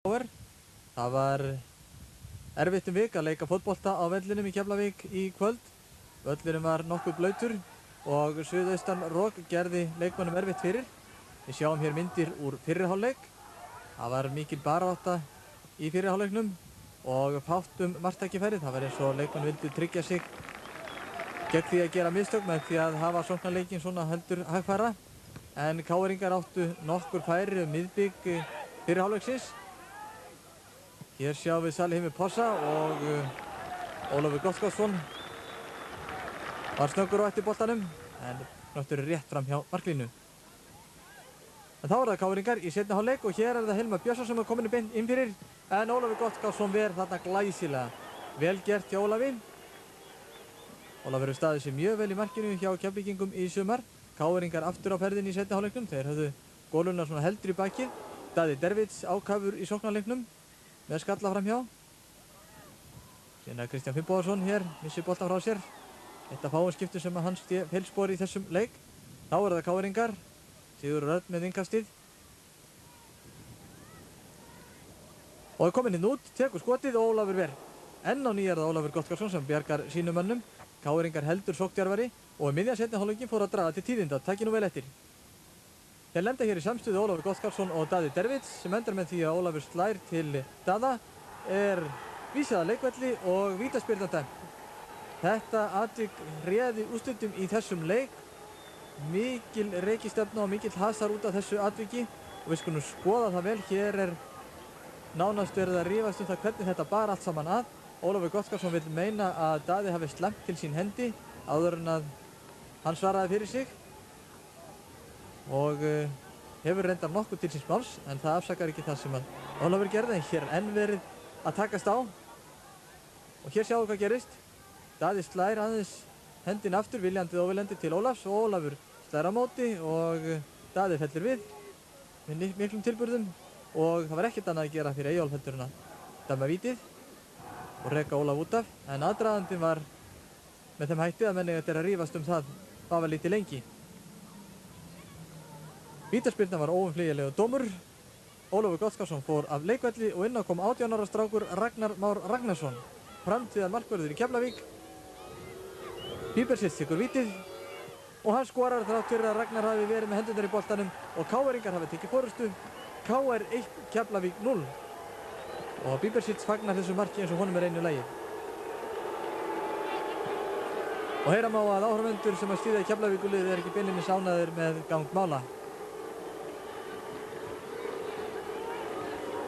Það var erfitt vik að leika fótbolta á vellinum í Keflavík í kvöld. Völlurinn var nokkuð blautur og suðaustan rok gerði leikmönnum erfitt fyrir. Við sjáum hér myndir úr fyrri hálfleik. Það var mikil barátta í fyrri hálfleiknum og fátt margt tækifæri. Það var eins og leikmenn vildu tryggja sig gegn því að gera mistök með því að hafa sóknarleikinn svona heldur hægfara. En KR-ingar áttu nokkur færi miðbik fyrri hálfleiksins. Hér sjáum við Salihimi Possa og Ólafur Gottskálksson var snöggur á eftir boltanum en knöttur rétt fram hjá marklínu. En þá er það KR-ingar í seinni hálfleik og hér er það Hilmar Björnsson sem er komin inn fyrir en Ólafur Gottskálksson ver þarna glæsilega. Vel gert hjá Ólafi. Ólafur hefur staðið sig mjög vel í markinu hjá Keflvíkingum í sumar. KR-ingar aftur á ferðinni í seinni hálfleiknum. Þeir höfðu góluna svona heldur í bakið. Daði Dervits ákafur í sóknarleiknum með skalla framhjá. Síðan er Kristján Finnbogason hér, missir boltan frá sér. Eitt af fáum skiptum sem hans feilspor í þessum leik. Þá er það KR-ingar. Sigurður Örn með innkastið. Og er kominn inn út, tekur skotið og Ólafur ver. Enn á ný er það Ólafur Gottskálksson sem bjargar sínum mönnum. KR-ingar heldur sókndjarfari og miðja seinni hálfleikin fór að draga til tíðinda. Takið nú vel eftir. Þeir lenda hér í samstöðu Ólafur Gottskálksson og Daði Dervits sem endar með því að Ólafur slær til Daða, er vísað að leikvelli og vítaspyrna dæmt. Þetta atvik réði úrslitum í þessum leik. Mikil reikistefna og mikill hasar út af þessu atviki og við skulum skoða það vel. Hér er nánast verið að rífast það hvernig þetta bar allt saman að. Ólafur Gottskálksson vil meina að Daði hafi slemmt til sín hendi áður en að hann svaraði fyrir sig. Og hefur reyndar nokkuð til síns máls en það afsakar ekki það sem að Ólafur gerði. Hér er enn verið að takast á og hér sjáum við hvað gerist. Daði slær aðeins hendin aftur viljandi og óviljandi til Ólafs og Ólafur slær á móti og Daði fellir við með miklum tilburðum og það var ekkert annað að gera fyrir Eyjólf heldur en að dæma vítið og reka Ólaf út af. En aðdragandinn var með þeim hætti að menn eiga að rífast það var lítið lengi. Vítaspyrna var óumflýjanlegur dómur. Ólafur Gottskálksson fór af leikvelli og inn á kom 18 ára strákur Ragnar Már Ragnarsson, framtíðar markvörður í Keflavík. Bíbersins tekur vítið og hann skorar þrátt fyrir að Ragnar hafi verið með hendurnar í boltanum og KR-ingar hafi tekið forystu. KR 1, Keflavík 0. Og Bíbersins fagnar þessu marki eins og honum er einu lagi. Og heyra má að áhorfendur sem að styðja Keflavíkurliðið er ekki beinlínis ánægðir með gang mála.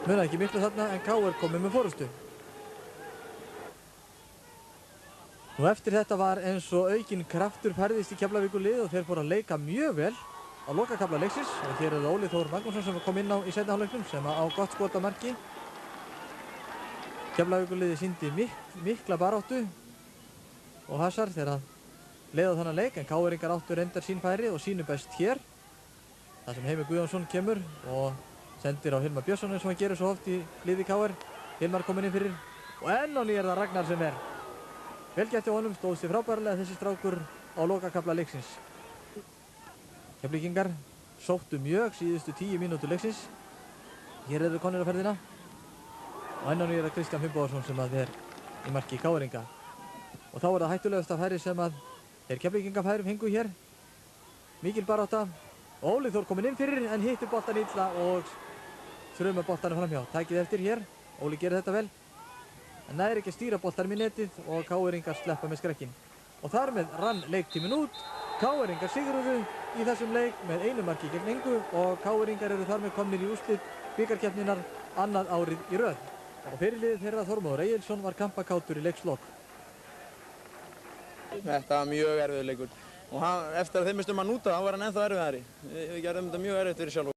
Munaði ekki miklu þarna en KR komið með forystu. Nú eftir þetta var eins og aukinn kraftur færðist í Keflavíkurlið og þeir fóru að leika mjög vel á lokakafla leiksins. Og hér er það Óli Þór Magnússon sem kom inn á í seinni hálfleiknum sem á gott skot á marki. Keflavíkurliðið sýndi mikla baráttu og hasar þegar að leiða þannig leik en KR-ingar áttu reyndar sín færi og sínu best hér. Það sem Heimir Guðjónsson kemur og sendir á Hilmar Björnsson eins og hann gerir svo oft í liði KR. Hilmar kominn inn fyrir og enn á ný er það Ragnar sem er. Vel gert hjá honum, stóð sig frábærlega þessi strákur á lokakafla leiksins. Keflvíkingar sóttu mjög síðustu 10 mínútur leiksins. Hér eru konur á ferðina og enn á ný er það Kristján Finnbogason sem að er í marki KR-inga. Og þá er það hættulegasta færi sem að þeir Keflvíkingafærum hengu hér. Mikil barátta. Óli Þór kominn inn fyrir en hittir boltan illa og þrjumar boltanum framhjá. Tækið eftir hér. Óli gerir þetta vel. En næri ekki að stýra boltanum í netið og KR-ingar sleppa með skrekkin. Og þar með rann leiktíminn út. KR-ingar sigruðu í þessum leik með einu marki gegn engu og KR-ingar eru þar með komnir í úrslit bikarkeppninnar annað árið í röð. Og fyrirliðið þeirra Þormóður Egilsson var kampakátur í leikslok. Þetta var mjög erfiður leikur. Og eftir að þeim mistum að núta, þá var hann ennþá erfiðari. Við gerðum þetta mjög erfitt fyrir sjálf.